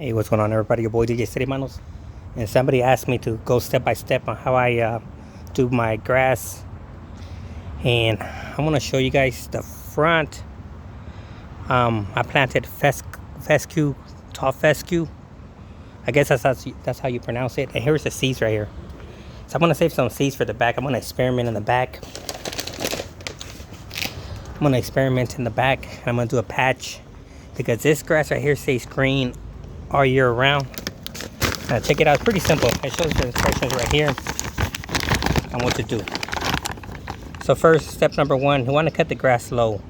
Hey, what's going on, everybody? Your boy DJ City Manos. And somebody asked me to go step by step on how I do my grass. And I'm going to show you guys the front. I planted fescue, tall fescue. I guess that's how you pronounce it. And here's the seeds right here. So I'm going to save some seeds for the back. I'm going to experiment in the back. I'm going to do a patch. Because this grass right here stays green all year round. Check it out, it's pretty simple. It shows the instructions right here on what to do. So first, step number one, you want to cut the grass low.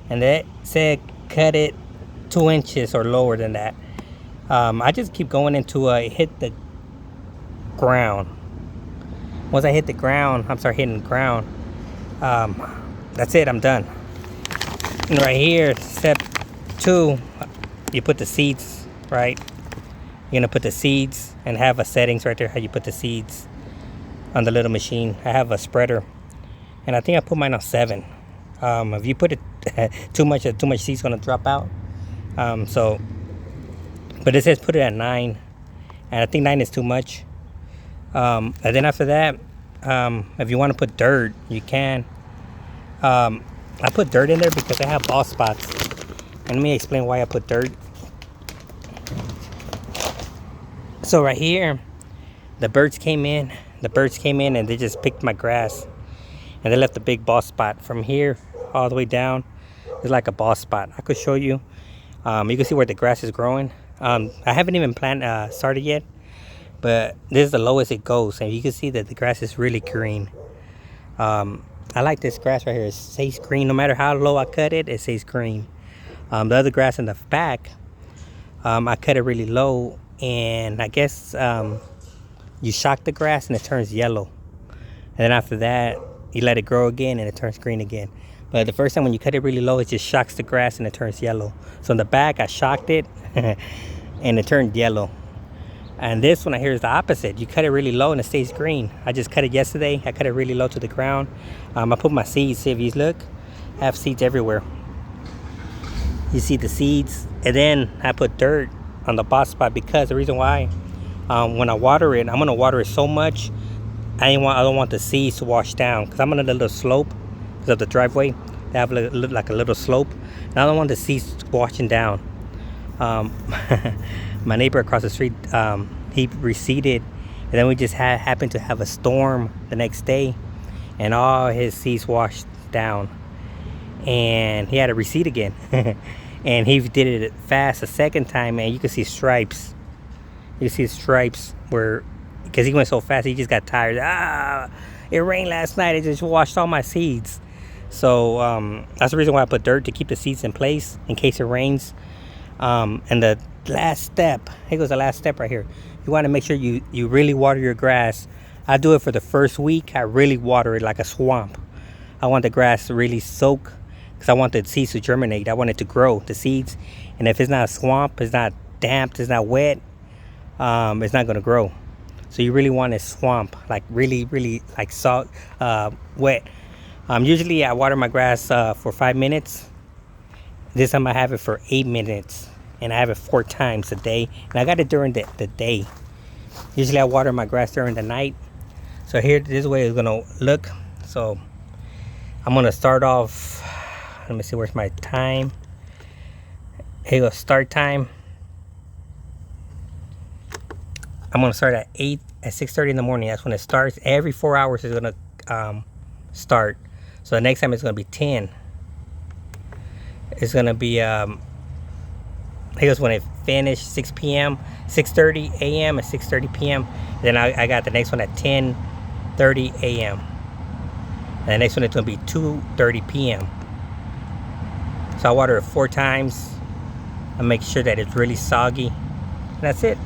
And that said cut it 2 inches or lower than that. I just keep going until I hit the ground. Once I hit the ground, hitting the ground, that's it, I'm done. And right here, step two, you put the seeds, right? You're gonna put the seeds and have a settings right there how you put the seeds on the little machine. I have a spreader, and I think I put mine on 7. If you put it too much seeds gonna drop out. But it says put it at 9, and I think 9 is too much. And then after that, if you want to put dirt, you can. I put dirt in there because I have bald spots. And let me explain why I put dirt. So right here, the birds came in and they just picked my grass. And they left a big bald spot. From here all the way down, it's like a bald spot. I could show you. You can see where the grass is growing. I haven't even started yet. But this is the lowest it goes. And you can see that the grass is really green. I like this grass right here. It stays green. No matter how low I cut it, it stays green. The other grass in the back, I cut it really low. And I guess you shock the grass and it turns yellow. And then after that, you let it grow again and it turns green again. But the first time when you cut it really low, it just shocks the grass and it turns yellow. So in the back, I shocked it and it turned yellow. And this one I hear is the opposite. You cut it really low and it stays green. I just cut it yesterday. I cut it really low to the ground. I put my seeds. See if you look, I have seeds everywhere. You see the seeds. And then I put dirt on the bald spot because the reason why, when I water it, I'm gonna water it so much. I don't want the seeds to wash down because I'm on a little slope because of the driveway. They have like a little slope, and I don't want the seeds washing down. My neighbor across the street, he reseeded, and then we just happened to have a storm the next day, and all his seeds washed down, and he had to reseed again. And he did it fast a second time, and you can see stripes. You see stripes where, because he went so fast, he just got tired. It rained last night. It just washed all my seeds. So that's the reason why I put dirt, to keep the seeds in place in case it rains. And the last step, here goes the last step right here. You want to make sure you really water your grass. I do it for the first week. I really water it like a swamp. I want the grass to really soak, because I want the seeds to germinate. I want it to grow, the seeds. And if it's not a swamp, it's not damp, it's not wet, it's not going to grow. So you really want a swamp, like really, really like salt, wet. Usually I water my grass for 5 minutes. This time I have it for 8 minutes. And I have it 4 times a day. And I got it during the day. Usually I water my grass during the night. So here, this way it's going to look. So I'm going to start off. Let me see, where's my time? Here goes start time. I'm gonna start at 6:30 in the morning. That's when it starts. Every 4 hours is gonna start. So the next time it's gonna be 10. It's gonna be here goes when it finished, 6 p.m., 6:30 a.m. and 6:30 p.m. Then I got the next one at 10:30 a.m. And the next one is gonna be 2:30 p.m. So I water it 4 times. I make sure that it's really soggy. And that's it.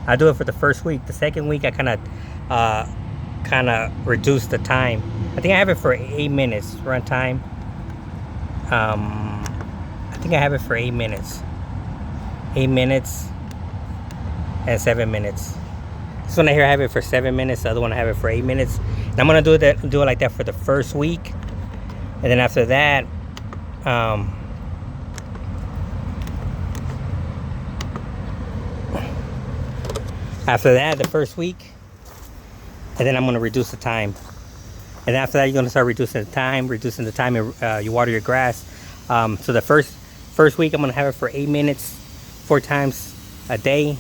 I do it for the first week. The second week I kind of reduce the time. I think I have it for 8 minutes run time. I think I have it for 8 minutes. 8 minutes and 7 minutes. This one I here I have it for 7 minutes. The other one I have it for 8 minutes. And I'm gonna do it like that for the first week. And then after that, After that, the first week, and then I'm gonna reduce the time. And after that, you're gonna start reducing the time you water your grass. So the first week, I'm gonna have it for 8 minutes, 4 times a day.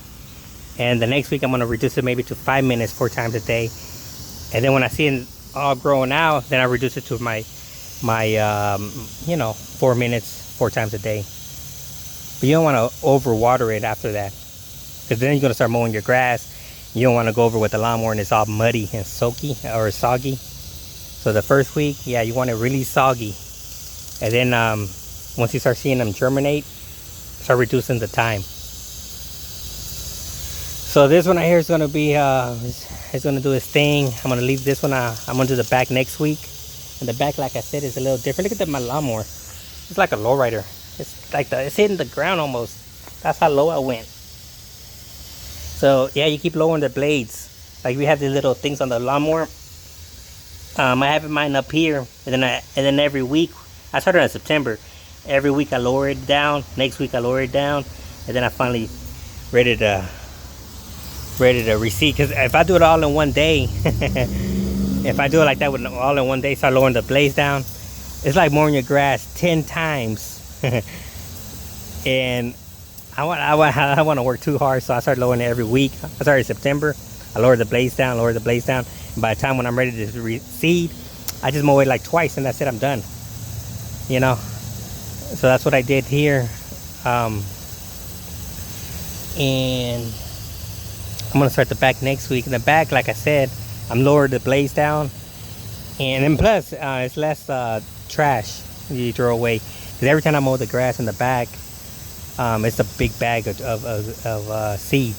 And the next week, I'm gonna reduce it maybe to 5 minutes, 4 times a day. And then when I see it all growing out, then I reduce it to my 4 minutes, 4 times a day. But you don't want to over water it after that, because then you're gonna start mowing your grass. You don't want to go over with the lawnmower and it's all muddy and soaky or soggy. So the first week, yeah, you want it really soggy. And then once you start seeing them germinate, start reducing the time. So this one right here is gonna be it's gonna do its thing. I'm gonna leave this one. I'm gonna do the back next week. And the back, like I said, is a little different. Look at my lawnmower. It's like a lowrider. It's like it's hitting the ground almost. That's how low I went. So yeah, you keep lowering the blades. Like we have these little things on the lawnmower. I have mine up here, and then every week, I started in September. Every week I lower it down. Next week I lower it down, and then I finally ready to reseed. Because if I do it all in one day, if I do it like that with all in one day, start lowering the blades down, it's like mowing your grass 10 times. And I want to work too hard, so I started lowering it every week. I started in September. I lowered the blades down, and by the time when I'm ready to reseed, I just mow it like twice, and that's it. I'm done. You know, so that's what I did here. And I'm gonna start the back next week. In the back, like I said, I'm lowering the blades down, and then plus it's less trash you throw away. Because every time I mow the grass in the back, it's a big bag of seed.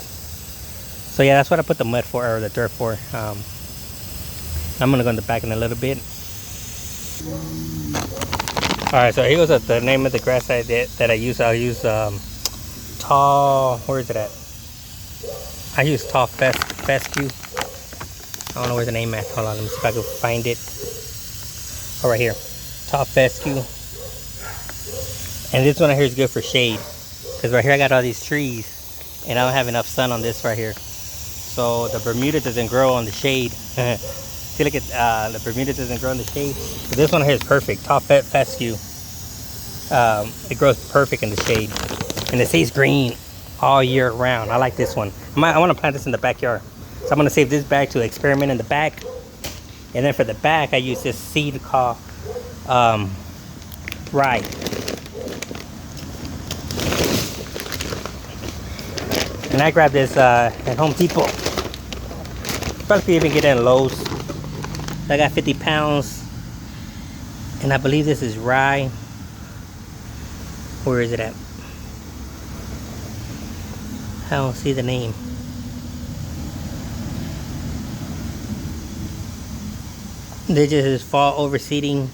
So yeah, that's what I put the mud for, or the dirt for. I'm gonna go in the back in a little bit. All right, so here goes the name of the grass that I use. I'll use tall. Where is it at? I use tall fescue. I don't know where the name at. Hold on, let me see if I can find it. Oh, right here, tall fescue. And this one right here is good for shade, because right here I got all these trees, and I don't have enough sun on this right here. So the Bermuda doesn't grow on the shade. See, look at the Bermuda doesn't grow in the shade. So this one here is perfect. Tall fescue. It grows perfect in the shade, and it stays green all year round. I like this one. I want to plant this in the backyard, so I'm going to save this bag to experiment in the back. And then for the back, I use this seed called rye. And I grabbed this at Home Depot. Probably even get it in Lowe's. I got 50 pounds. And I believe this is rye. Where is it at? I don't see the name. This is fall overseeding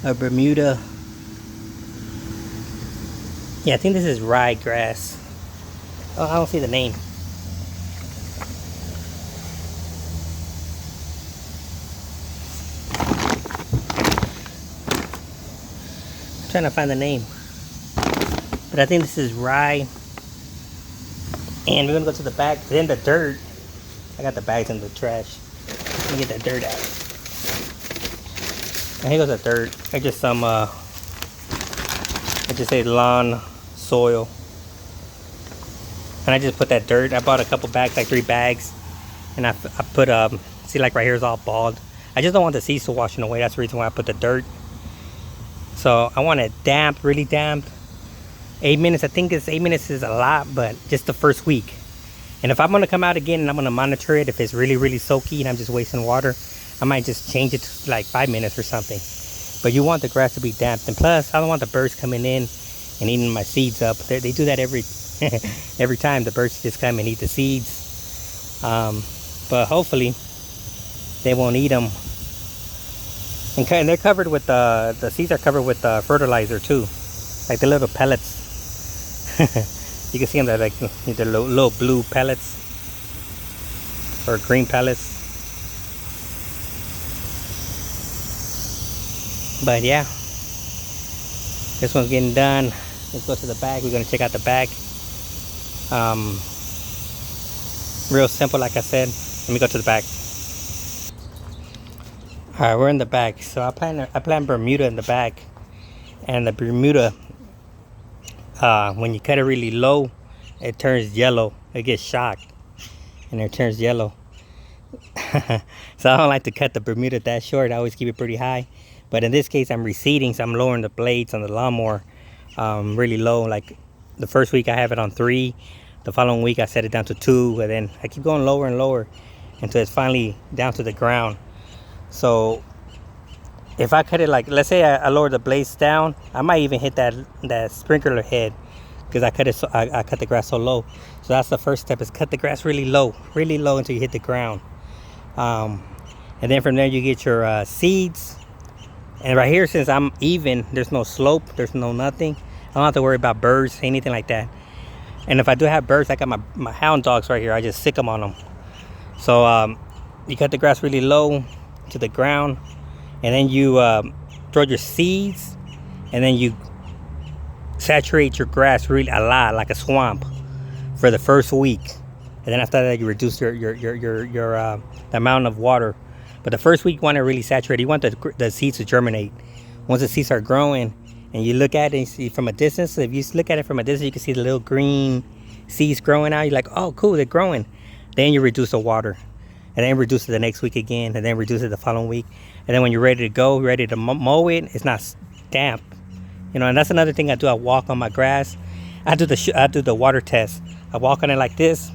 of Bermuda. Yeah, I think this is rye grass. Oh, I don't see the name. I'm trying to find the name. But I think this is rye. And we're gonna go to the back. Then the dirt. I got the bags in the trash. Let me get that dirt out. And here goes the dirt. I just some I just say lawn soil. And I just put that dirt. I bought a couple bags, like 3 bags. And I put see, like right here is all bald. I just don't want the seeds to washing away. That's the reason why I put the dirt. So I want it damp, really damp. 8 minutes, I think 8 minutes is a lot, but just the first week. And if I'm gonna come out again and I'm gonna monitor it, if it's really, really soaky and I'm just wasting water, I might just change it to like 5 minutes or something. But you want the grass to be damp. And plus, I don't want the birds coming in and eating my seeds up. They do that every every time. The birds just come and eat the seeds. But hopefully they won't eat them. And they're covered with the seeds are covered with fertilizer too, like the little pellets. You can see them, they're like the little blue pellets or green pellets. But yeah, this one's getting done. Let's go to the back. We're gonna check out the back. Real simple, like I said. Let me go to the back. All right, we're in the back. So I plan Bermuda in the back, and the Bermuda, when you cut it really low, it turns yellow. It gets shocked, and it turns yellow. So I don't like to cut the Bermuda that short. I always keep it pretty high. But in this case, I'm receding, so I'm lowering the blades on the lawnmower really low. Like the first week I have it on 3. The following week I set it down to 2, and then I keep going lower and lower until it's finally down to the ground. So if I cut it, like, let's say I lower the blades down, I might even hit that sprinkler head, because I cut it so I cut the grass so low. So that's the first step, is cut the grass really low until you hit the ground. And then from there you get your seeds. And right here, since I'm even, there's no slope, there's no nothing. I don't have to worry about birds, anything like that. And if I do have birds, I got my hound dogs right here. I just sick them on them. So you cut the grass really low to the ground, and then you throw your seeds, and then you saturate your grass really a lot, like a swamp, for the first week. And then after that, you reduce your the amount of water. But the first week, you want to really saturate. You want the seeds to germinate. Once the seeds are growing, and you look at it and see from a distance, if you look at it from a distance, you can see the little green seeds growing out. You're like, oh, cool, they're growing. Then you reduce the water, and then reduce it the next week again, and then reduce it the following week. And then when you're ready to go, ready to mow it, it's not damp. You know, and that's another thing I do. I walk on my grass. I do the water test. I walk on it like this,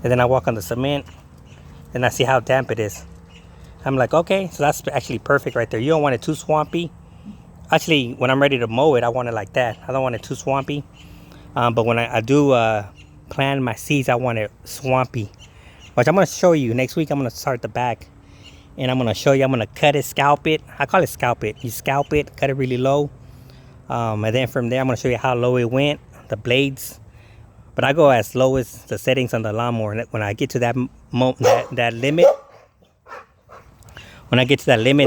and then I walk on the cement, and I see how damp it is. I'm like, okay, so that's actually perfect right there. You don't want it too swampy. Actually, when I'm ready to mow it, I want it like that. I don't want it too swampy. But when I do plant my seeds, I want it swampy. Which I'm going to show you. Next week, I'm going to start the back. And I'm going to show you, I'm going to cut it, scalp it. I call it scalp it. You scalp it, cut it really low. And then from there, I'm going to show you how low it went, the blades. But I go as low as the settings on the lawnmower. And when I get to that limit,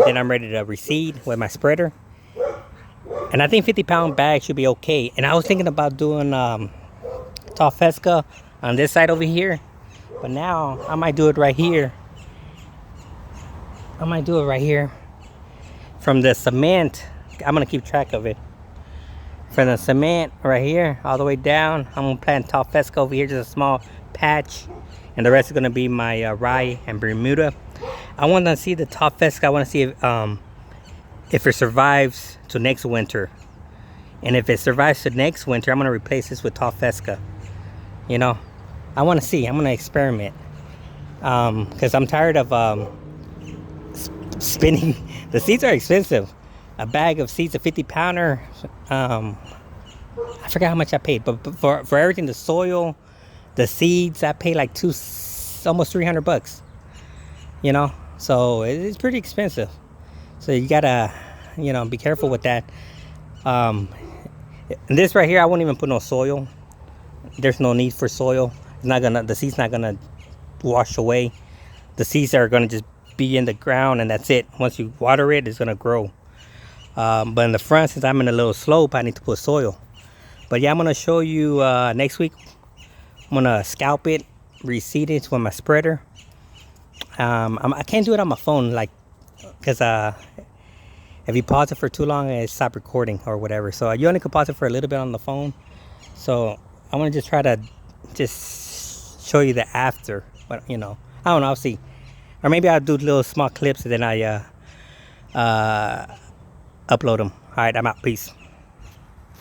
then I'm ready to reseed with my spreader. And I think 50-pound bag should be okay. And I was thinking about doing tall fescue on this side over here. But now I might do it right here. From the cement. I'm going to keep track of it. From the cement right here all the way down, I'm going to plant tall fescue over here, just a small patch. And the rest is going to be my rye and Bermuda. I want to see the tall fescue. I want to see if it survives to next winter. And if it survives to next winter, I'm going to replace this with tall fescue. You know, I want to see. I'm going to experiment. Because I'm tired of spinning. The seeds are expensive. A bag of seeds, a 50-pounder. I forgot how much I paid. But for everything, the soil, the seeds, I paid like almost $300. You know, so it's pretty expensive. So you gotta, you know, be careful with that. This right here, I won't even put no soil. There's no need for soil. The seed's not gonna wash away. The seeds are gonna just be in the ground, and that's it. Once you water it, it's gonna grow. But in the front, since I'm in a little slope, I need to put soil. But yeah, I'm gonna show you next week. I'm gonna scalp it, reseed it with my spreader. I can't do it on my phone, like, because if you pause it for too long, it stops recording or whatever. So you only can pause it for a little bit on the phone. So I want to just try to just show you the after. But, you know, I don't know. I'll see. Or maybe I'll do little small clips and then I upload them. All right, I'm out. Peace.